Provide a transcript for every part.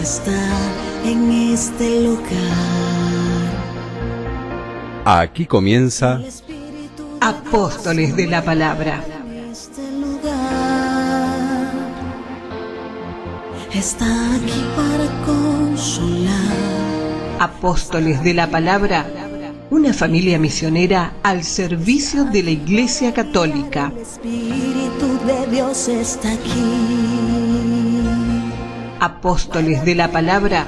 está en este lugar. Aquí comienza Apóstoles de la Palabra. Este lugar está aquí para consolar. Apóstoles de la Palabra, una familia misionera al servicio de la Iglesia Católica. El Espíritu de Dios está aquí. Apóstoles de la Palabra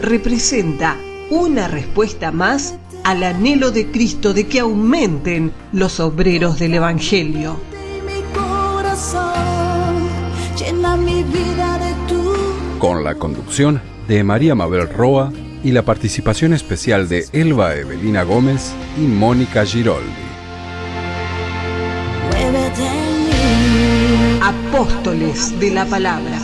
representa una respuesta más al anhelo de Cristo de que aumenten los obreros del Evangelio. De mi corazón, llena mi vida de tu. con la conducción de María Mabel Roa y la participación especial de Elba Evelina Gómez y Mónica Giroldi. Muévete en mí. Apóstoles de la Palabra.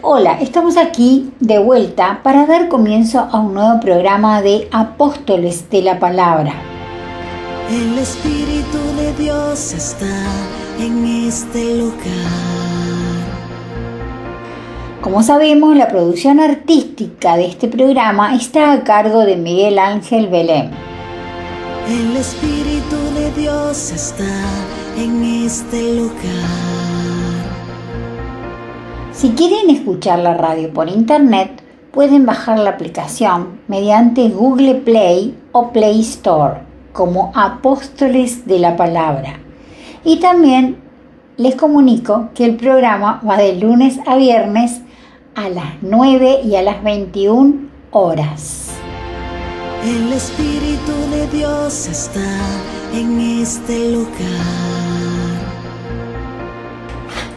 Hola, estamos aquí de vuelta para dar comienzo a un nuevo programa de Apóstoles de la Palabra. El Espíritu de Dios está en este lugar. Como sabemos, la producción artística de este programa está a cargo de Miguel Ángel Belén. El Espíritu de Dios está en este lugar. Si quieren escuchar la radio por internet, pueden bajar la aplicación mediante Google Play o Play Store como Apóstoles de la Palabra. Y también les comunico que el programa va de lunes a viernes a las 9 y a las 21 horas. El Espíritu de Dios está en este lugar.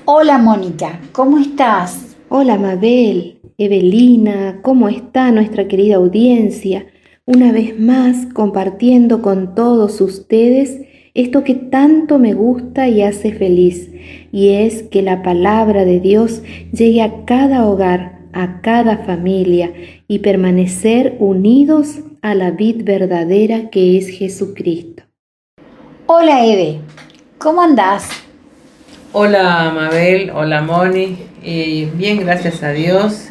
Hola Mónica, ¿cómo estás? Hola Mabel, Evelina, ¿cómo está nuestra querida audiencia? Una vez más compartiendo con todos ustedes esto que tanto me gusta y hace feliz, y es que la palabra de Dios llegue a cada hogar, a cada familia, y permanecer unidos a la vid verdadera que es Jesucristo. Hola Eve, ¿cómo andás? Hola Mabel, hola Moni, y bien, gracias a Dios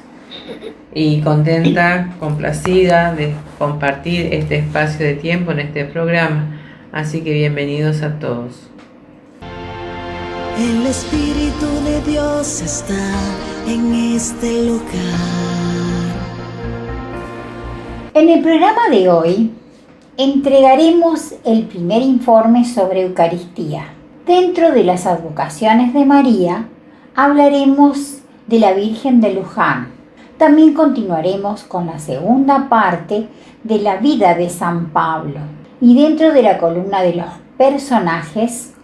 y contenta, complacida de compartir este espacio de tiempo en este programa, así que bienvenidos a todos. El Espíritu de Dios está en este lugar. En el programa de hoy entregaremos el primer informe sobre Eucaristía. Dentro de las advocaciones de María, hablaremos de la Virgen de Luján. También continuaremos con la segunda parte de la vida de San Pablo. Y dentro de la columna de los personajes,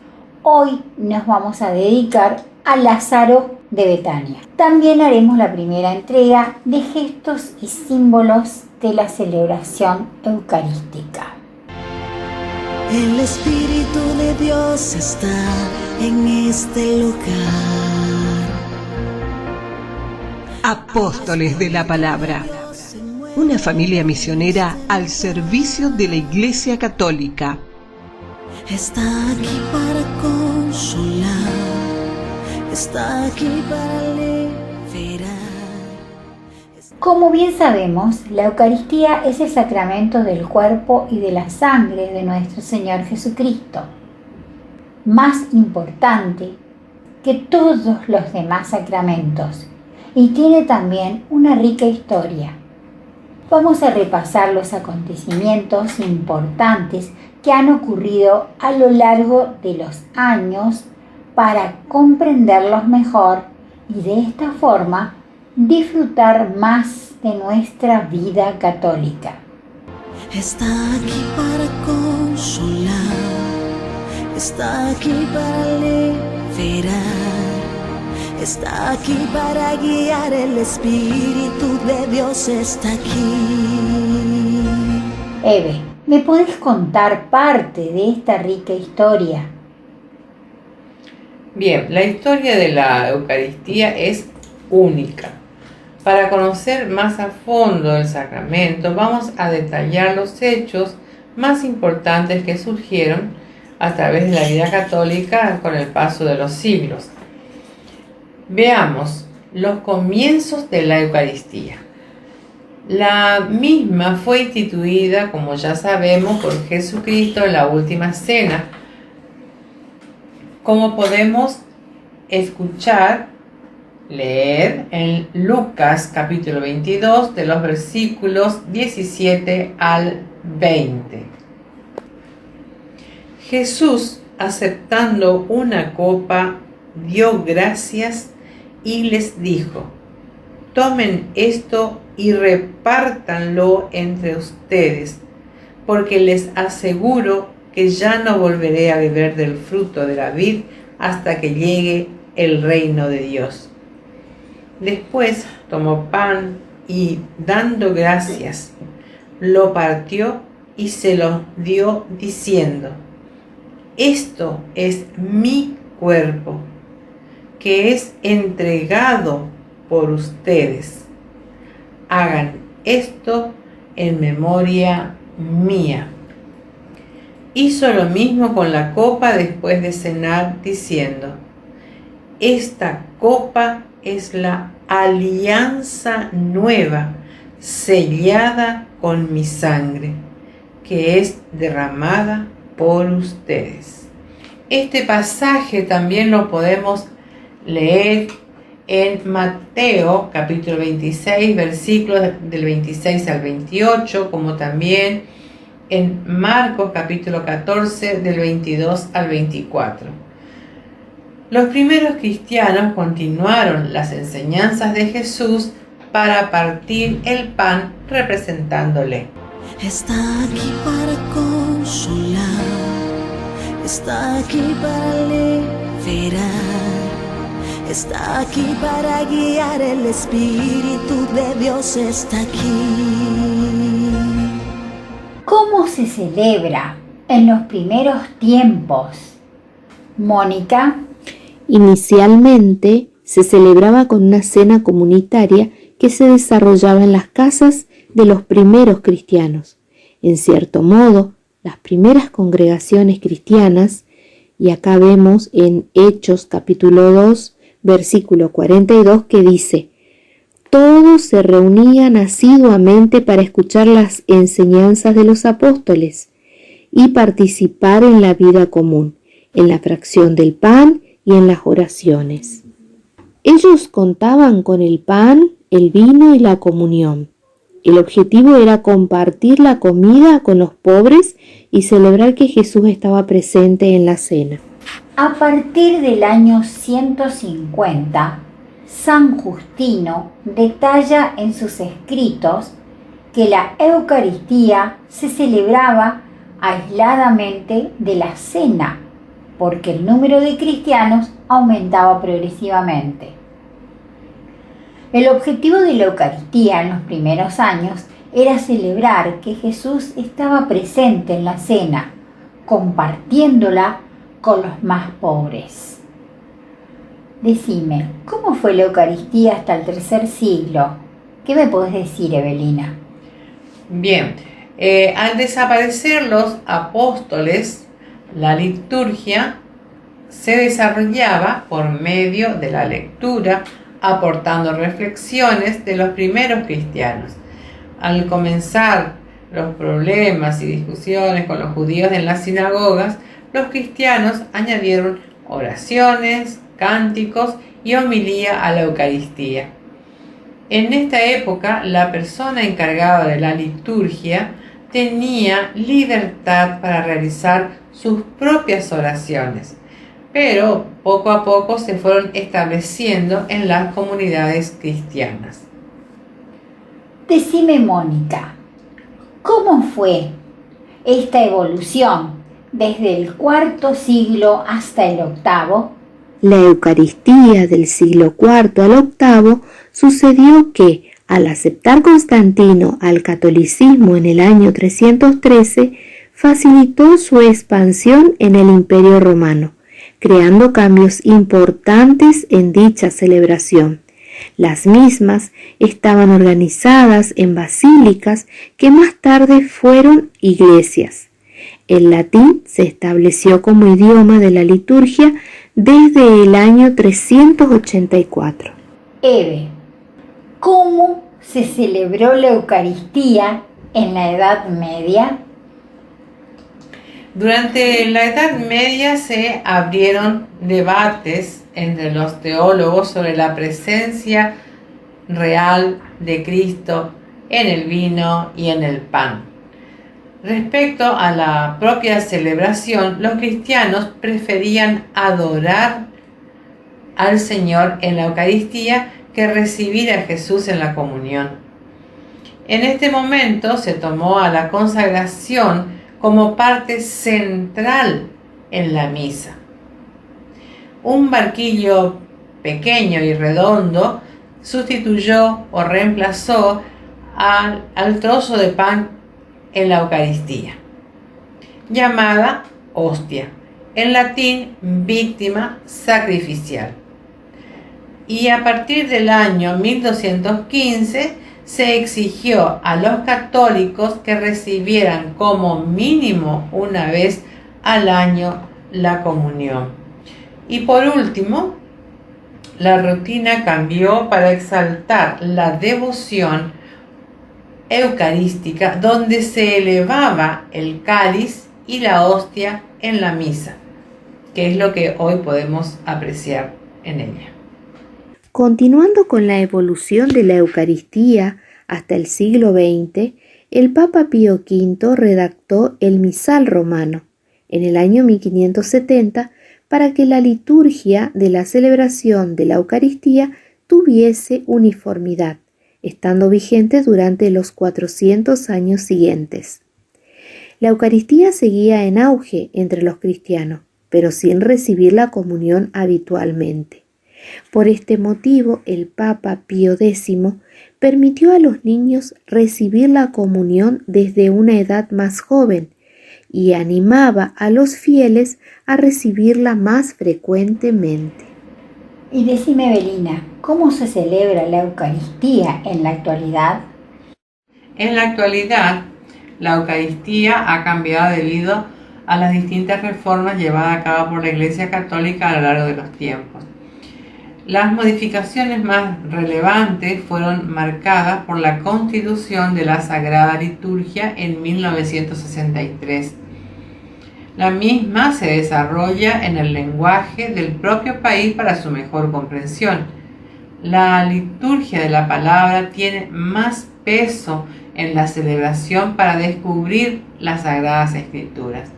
hoy nos vamos a dedicar a Lázaro de Betania. También haremos la primera entrega de gestos y símbolos de la celebración eucarística. El Espíritu de Dios está en este lugar. Apóstoles de la Palabra, una familia misionera al servicio de la Iglesia Católica. Está aquí para consolar. Está aquí para liberar. Como bien sabemos, la Eucaristía es el sacramento del cuerpo y de la sangre de nuestro Señor Jesucristo, más importante que todos los demás sacramentos, y tiene también una rica historia. Vamos a repasar los acontecimientos importantes que han ocurrido a lo largo de los años para comprenderlos mejor y de esta forma disfrutar más de nuestra vida católica. Está aquí para consolar. Está aquí para liberar. Está aquí para guiar. El Espíritu de Dios está aquí. Eve, ¿me puedes contar parte de esta rica historia? Bien, la historia de la Eucaristía es única. Para conocer más a fondo el sacramento, vamos a detallar los hechos más importantes que surgieron a través de la vida católica con el paso de los siglos. Veamos los comienzos de la Eucaristía. La misma fue instituida, como ya sabemos, por Jesucristo en la última cena, como podemos leer en Lucas capítulo 22 de los versículos 17 al 20. Jesús, aceptando una copa, dio gracias y les dijo: tomen esto y repártanlo entre ustedes, porque les aseguro que ya no volveré a beber del fruto de la vid hasta que llegue el reino de Dios. Después tomó pan y, dando gracias, lo partió y se lo dio diciendo: esto es mi cuerpo, que es entregado por ustedes. Hagan esto en memoria mía. Hizo lo mismo con la copa después de cenar, diciendo: esta copa es la alianza nueva, sellada con mi sangre, que es derramada por ustedes. Este pasaje también lo podemos leer en Mateo capítulo 26, versículos del 26 al 28, como también en Marcos capítulo 14, del 22 al 24. Los primeros cristianos continuaron las enseñanzas de Jesús para partir el pan representándole. Está aquí para consolar, está aquí para liberar, está aquí para guiar. El Espíritu de Dios está aquí. ¿Cómo se celebra en los primeros tiempos? Mónica. Inicialmente se celebraba con una cena comunitaria que se desarrollaba en las casas de los primeros cristianos. En cierto modo, las primeras congregaciones cristianas, y acá vemos en Hechos capítulo 2, versículo 42, que dice: todos se reunían asiduamente para escuchar las enseñanzas de los apóstoles y participar en la vida común, en la fracción del pan y en las oraciones. Ellos contaban con el pan, el vino y la comunión. El objetivo era compartir la comida con los pobres y celebrar que Jesús estaba presente en la cena. A partir del año 150, San Justino detalla en sus escritos que la Eucaristía se celebraba aisladamente de la cena, porque el número de cristianos aumentaba progresivamente. El objetivo de la Eucaristía en los primeros años era celebrar que Jesús estaba presente en la cena, compartiéndola con los más pobres. Decime, ¿cómo fue la Eucaristía hasta el tercer siglo? ¿Qué me podés decir, Evelina? Bien, al desaparecer los apóstoles, la liturgia se desarrollaba por medio de la lectura, aportando reflexiones de los primeros cristianos. Al comenzar los problemas y discusiones con los judíos en las sinagogas, los cristianos añadieron oraciones, cánticos y homilía a la Eucaristía. En esta época, la persona encargada de la liturgia tenía libertad para realizar sus propias oraciones, pero poco a poco se fueron estableciendo en las comunidades cristianas. Decime, Mónica, ¿cómo fue esta evolución desde el IV siglo hasta el VIII? La Eucaristía del siglo IV al VIII sucedió que, al aceptar Constantino al catolicismo en el año 313, facilitó su expansión en el Imperio Romano, creando cambios importantes en dicha celebración. Las mismas estaban organizadas en basílicas que más tarde fueron iglesias. El latín se estableció como idioma de la liturgia desde el año 384. Eve, ¿cómo se celebró la Eucaristía en la Edad Media? Durante la Edad Media se abrieron debates entre los teólogos sobre la presencia real de Cristo en el vino y en el pan. Respecto a la propia celebración, los cristianos preferían adorar al Señor en la Eucaristía que recibir a Jesús en la comunión. En este momento se tomó a la consagración como parte central en la misa. Un barquillo pequeño y redondo sustituyó o reemplazó al trozo de pan en la Eucaristía, llamada hostia, en latín víctima sacrificial. Y a partir del año 1215 se exigió a los católicos que recibieran como mínimo una vez al año la comunión. Y por último, la rutina cambió para exaltar la devoción eucarística, donde se elevaba el cáliz y la hostia en la misa, que es lo que hoy podemos apreciar en ella. Continuando con la evolución de la Eucaristía hasta el siglo XX, el Papa Pío V redactó el Misal Romano en el año 1570 para que la liturgia de la celebración de la Eucaristía tuviese uniformidad, estando vigente durante los 400 años siguientes. La Eucaristía seguía en auge entre los cristianos, pero sin recibir la comunión habitualmente. Por este motivo, el Papa Pío X permitió a los niños recibir la comunión desde una edad más joven y animaba a los fieles a recibirla más frecuentemente. Y decime, Evelina, ¿cómo se celebra la Eucaristía en la actualidad? En la actualidad, la Eucaristía ha cambiado debido a las distintas reformas llevadas a cabo por la Iglesia Católica a lo largo de los tiempos. Las modificaciones más relevantes fueron marcadas por la constitución de la Sagrada Liturgia en 1963. La misma se desarrolla en el lenguaje del propio país para su mejor comprensión. La liturgia de la palabra tiene más peso en la celebración para descubrir las Sagradas Escrituras.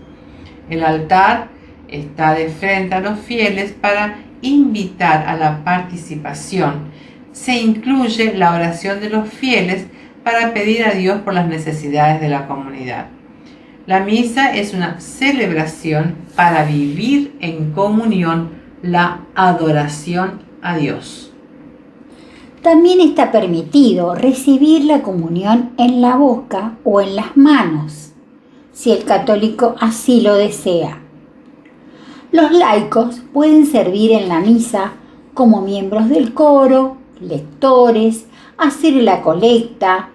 El altar está de frente a los fieles para invitar a la participación. Se incluye la oración de los fieles para pedir a Dios por las necesidades de la comunidad. La misa es una celebración para vivir en comunión la adoración a Dios. También está permitido recibir la comunión en la boca o en las manos, si el católico así lo desea. Los laicos pueden servir en la misa como miembros del coro, lectores, hacer la colecta,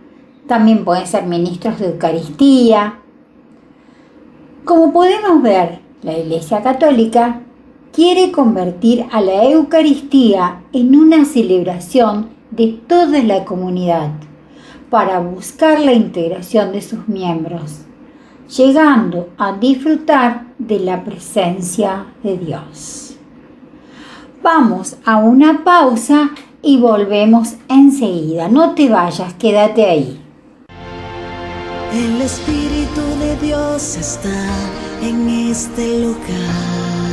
también pueden ser ministros de Eucaristía. Como podemos ver, la Iglesia Católica quiere convertir a la Eucaristía en una celebración de toda la comunidad para buscar la integración de sus miembros, llegando a disfrutar de la presencia de Dios. Vamos a una pausa y volvemos enseguida. No te vayas, quédate ahí. El Espíritu de Dios está en este lugar.